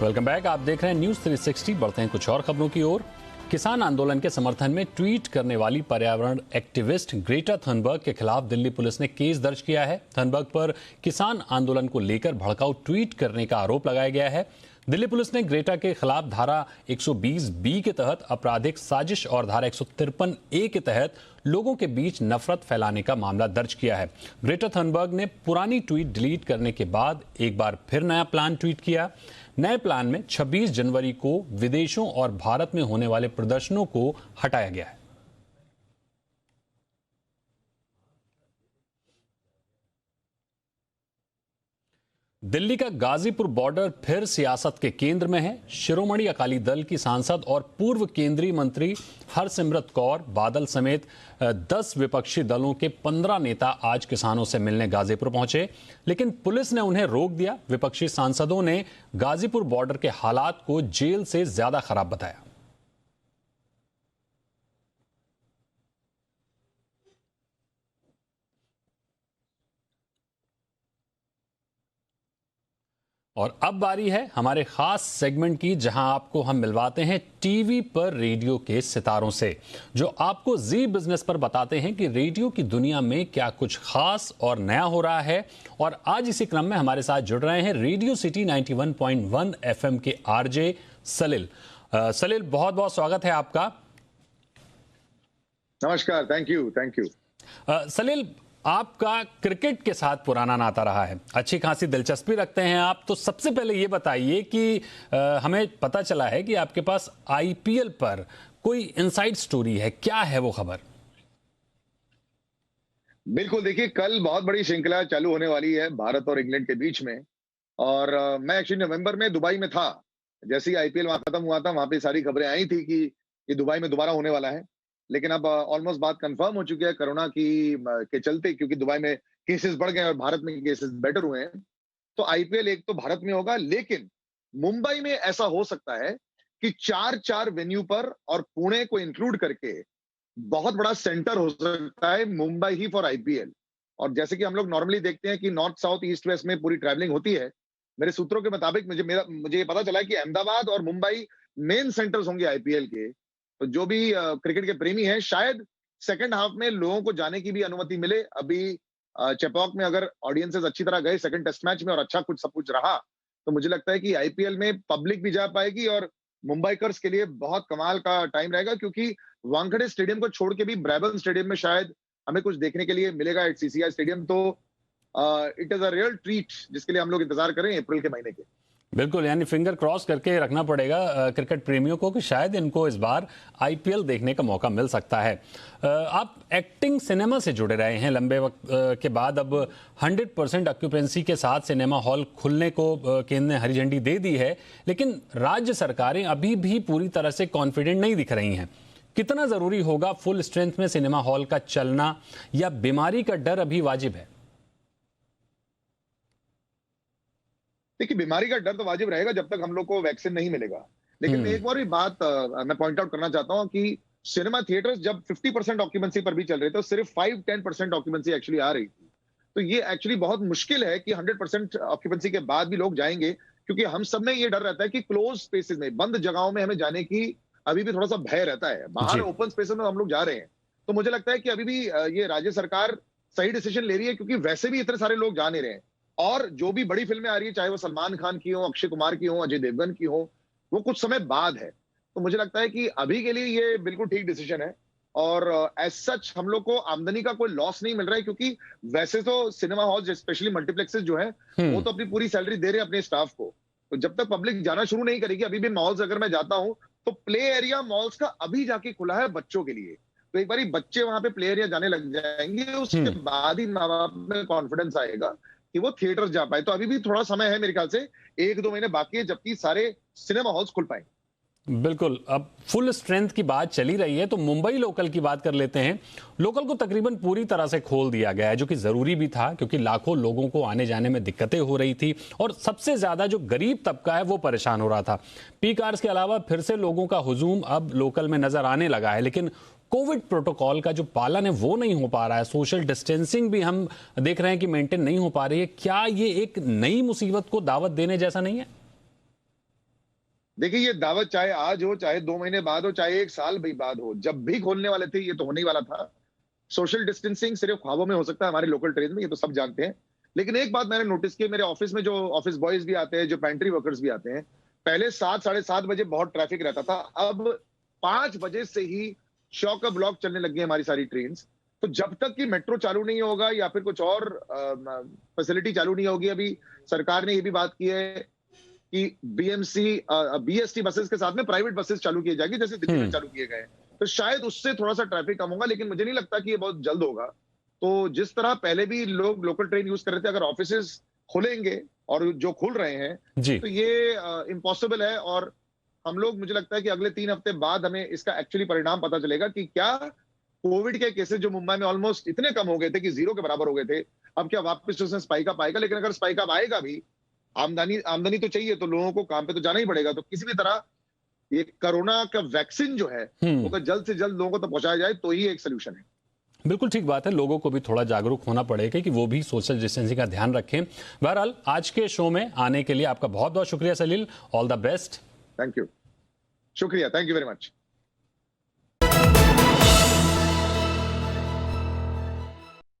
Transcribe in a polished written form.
Welcome back. आप देख रहे हैं न्यूज 360। बढ़ते हैं कुछ और खबरों की ओर। किसान आंदोलन के समर्थन में ट्वीट करने वाली पर्यावरण एक्टिविस्ट ग्रेटा थनबर्ग के खिलाफ दिल्ली पुलिस ने केस दर्ज किया है। थनबर्ग पर किसान आंदोलन को लेकर भड़काऊ ट्वीट करने का आरोप लगाया गया है। दिल्ली पुलिस ने ग्रेटा के खिलाफ धारा 120 बी के तहत आपराधिक साजिश और धारा 153 ए के तहत लोगों के बीच नफरत फैलाने का मामला दर्ज किया है। ग्रेटा थनबर्ग ने पुरानी ट्वीट डिलीट करने के बाद एक बार फिर नया प्लान ट्वीट किया। नए प्लान में 26 जनवरी को विदेशों और भारत में होने वाले प्रदर्शनों को हटाया गया है। दिल्ली का गाजीपुर बॉर्डर फिर सियासत के केंद्र में है। शिरोमणि अकाली दल की सांसद और पूर्व केंद्रीय मंत्री हरसिमरत कौर बादल समेत 10 विपक्षी दलों के 15 नेता आज किसानों से मिलने गाजीपुर पहुंचे, लेकिन पुलिस ने उन्हें रोक दिया। विपक्षी सांसदों ने गाजीपुर बॉर्डर के हालात को जेल से ज्यादा खराब बताया। और अब बारी है हमारे खास सेगमेंट की, जहां आपको हम मिलवाते हैं टीवी पर रेडियो के सितारों से, जो आपको जी बिजनेस पर बताते हैं कि रेडियो की दुनिया में क्या कुछ खास और नया हो रहा है। और आज इसी क्रम में हमारे साथ जुड़ रहे हैं रेडियो सिटी 91.1 एफएम के आरजे सलील। सलील, बहुत बहुत स्वागत है आपका। नमस्कार, थैंक यू। सलील, आपका क्रिकेट के साथ पुराना नाता रहा है, अच्छी खासी दिलचस्पी रखते हैं आप, तो सबसे पहले ये बताइए कि हमें पता चला है कि आपके पास आईपीएल पर कोई इनसाइड स्टोरी है, क्या है वो खबर? बिल्कुल, देखिए कल बहुत बड़ी श्रृंखला चालू होने वाली है भारत और इंग्लैंड के बीच में। और मैं एक्चुअली नवंबर में दुबई में था। जैसे ही आईपीएल वहां खत्म हुआ था, वहां पे सारी खबरें आई थी कि ये दुबई में दोबारा होने वाला है। लेकिन अब ऑलमोस्ट बात कंफर्म हो चुकी है कोरोना की के चलते, क्योंकि दुबई में केसेस बढ़ गए और भारत में केसेस बेटर हुए हैं। तो आईपीएल एक तो भारत में होगा, लेकिन मुंबई में ऐसा हो सकता है कि 4 वेन्यू पर और पुणे को इंक्लूड करके बहुत बड़ा सेंटर हो सकता है मुंबई ही फॉर आईपीएल। और जैसे कि हम लोग नॉर्मली देखते हैं कि नॉर्थ साउथ ईस्ट वेस्ट में पूरी ट्रैवलिंग होती है, मेरे सूत्रों के मुताबिक मुझे ये पता चला कि अहमदाबाद और मुंबई मेन सेंटर्स होंगे आईपीएल के। तो जो भी क्रिकेट के प्रेमी हैं, शायद सेकंड हाफ में लोगों को जाने की भी अनुमति मिले। अभी चेपॉक में अगर ऑडियंसेस अच्छी तरह गए सेकंड टेस्ट मैच में और अच्छा कुछ सब कुछ रहा, तो मुझे लगता है कि आईपीएल में पब्लिक भी जा पाएगी और मुंबईकर्स के लिए बहुत कमाल का टाइम रहेगा, क्योंकि वानखेड़े स्टेडियम को छोड़ के भी ब्राबन स्टेडियम में शायद हमें कुछ देखने के लिए मिलेगा एट सीसीआई स्टेडियम। तो it is a real treat जिसके लिए हम लोग इंतजार करें अप्रैल के महीने के। बिल्कुल, यानी फिंगर क्रॉस करके रखना पड़ेगा क्रिकेट प्रेमियों को कि शायद इनको इस बार आईपीएल देखने का मौका मिल सकता है। आप एक्टिंग सिनेमा से जुड़े रहे हैं लंबे वक्त के बाद। अब 100% ऑक्यूपेंसी के साथ सिनेमा हॉल खुलने को केंद्र ने हरी झंडी दे दी है, लेकिन राज्य सरकारें अभी भी पूरी तरह से कॉन्फिडेंट नहीं दिख रही हैं। कितना जरूरी होगा फुल स्ट्रेंथ में सिनेमा हॉल का चलना, या बीमारी का डर अभी वाजिब है? देखिए, बीमारी का डर तो वाजिब रहेगा जब तक हम लोग को वैक्सीन नहीं मिलेगा। लेकिन एक और भी बात मैं पॉइंट आउट करना चाहता हूं कि सिनेमा थिएटर्स जब 50% ऑक्यूपेंसी पर भी चल रहे थे, तो सिर्फ 5-10% ऑक्यूपेंसी एक्चुअली आ रही थी। तो ये एक्चुअली बहुत मुश्किल है कि 100% ऑक्यूपेंसी के बाद भी लोग जाएंगे, क्योंकि हम सब में ये डर रहता है कि क्लोज स्पेसेस में, बंद जगहों में हमें जाने की अभी भी थोड़ा सा भय रहता है। बाहर ओपन स्पेसेस में हम लोग जा रहे हैं, तो मुझे लगता है कि अभी भी ये राज्य सरकार सही डिसीजन ले रही है, क्योंकि वैसे भी इतने सारे लोग जा नहीं रहे हैं। और जो भी बड़ी फिल्में आ रही है, चाहे वो सलमान खान की हो, अक्षय कुमार की हो, अजय देवगन की हो, वो कुछ समय बाद है। तो मुझे लगता है कि अभी के लिए ये बिल्कुल ठीक डिसीजन है। और एज सच हम लोग को आमदनी का कोई लॉस नहीं मिल रहा है, क्योंकि वैसे तो सिनेमा हॉल स्पेशली मल्टीप्लेक्सेस जो है वो तो अपनी पूरी सैलरी दे रहे हैं अपने स्टाफ को। तो जब तक पब्लिक जाना शुरू नहीं करेगी, अभी भी मॉल्स अगर मैं जाता हूं तो प्ले एरिया मॉल्स का अभी जाके खुला है बच्चों के लिए। तो एक बार बच्चे वहां पे प्ले एरिया जाने लग जाएंगे, उसके बाद ही माँ बाप में कॉन्फिडेंस आएगा कि वो थिएटर्स जा पाए। तो अभी भी थोड़ा समय है, मेरे ख्याल से 1-2 महीने बाकी है जबकि सारे सिनेमा हॉल्स खुल पाए। बिल्कुल, अब फुल स्ट्रेंथ की बात चली रही है तो मुंबई लोकल की बात कर लेते हैं। लोकल को तकरीबन पूरी तरह से खोल दिया गया है, जो कि जरूरी भी था, क्योंकि लाखों लोगों को आने जाने में दिक्कतें हो रही थी और सबसे ज्यादा जो गरीब तबका है वो परेशान हो रहा था। पीक आवर्स के अलावा फिर से लोगों का हुजूम अब लोकल में नजर आने लगा है, लेकिन कोविड प्रोटोकॉल का जो पालन है वो नहीं हो पा रहा है। सोशल डिस्टेंसिंग भी हम देख रहे हैं कि मेंटेन नहीं हो पा रही है। क्या ये एक नई मुसीबत को दावत देने जैसा नहीं है? देखिए, ये दावत चाहे आज हो, चाहे 2 महीने बाद हो, चाहे 1 साल भी बाद हो, जब भी खोलने वाले थे, ये तो होने ही वाला था। सोशल डिस्टेंसिंग सिर्फ ख्वाबों में हो सकता है हमारे लोकल ट्रेन में, ये तो सब जानते हैं। लेकिन एक बात मैंने नोटिस की, मेरे ऑफिस में जो ऑफिस बॉयज भी आते हैं, जो पेंट्री वर्कर्स भी आते हैं, पहले 7 साढ़े 7 बजे बहुत ट्रैफिक रहता था। अब 5 बजे से ही शॉ का ब्लॉक चलने लग गई हमारी सारी ट्रेन्स। तो जब तक कि मेट्रो चालू नहीं होगा या फिर कुछ और फैसिलिटी चालू नहीं होगी, अभी सरकार ने ये भी बात की है कि बीएमसी बीएसटी बसेस के साथ में प्राइवेट बसेस चालू किए जाएंगे, जैसे दिल्ली में चालू किए गए हैं। तो शायद उससे थोड़ा सा ट्रैफिक कम होगा, लेकिन मुझे नहीं लगता कि ये बहुत जल्द होगा। तो जिस तरह पहले भी लोग लोकल ट्रेन यूज कर रहे थे, अगर ऑफिसेज खुलेंगे और जो खुल रहे हैं, जी तो ये इम्पॉसिबल है। और हम लोग, मुझे लगता है कि अगले 3 हफ्ते बाद हमें इसका एक्चुअली परिणाम पता चलेगा कि क्या कोविड के केसेस जो मुंबई में ऑलमोस्ट इतने कम हो गए थे कि 0 के बराबर हो गए थे, अब क्या वापस उसमें स्पाइक अप आएगा? लेकिन अगर स्पाइक अप आएगा भी, आमदनी आमदनी तो चाहिए, तो लोगों को काम पे तो जाना ही पड़ेगा। तो किसी भी तरह ये कोरोना का वैक्सीन जो है, वो अगर जल्द से जल्द लोगों को तो पहुंचाया जाए, तो ही एक सोल्यूशन है। बिल्कुल ठीक बात है, लोगों को भी थोड़ा जागरूक होना पड़ेगा कि वो भी सोशल डिस्टेंसिंग का ध्यान रखें। बहरहाल आज के शो में आने के लिए आपका बहुत बहुत शुक्रिया Salil. All the best. Thank you, शुक्रिया, थैंक यू वेरी मच।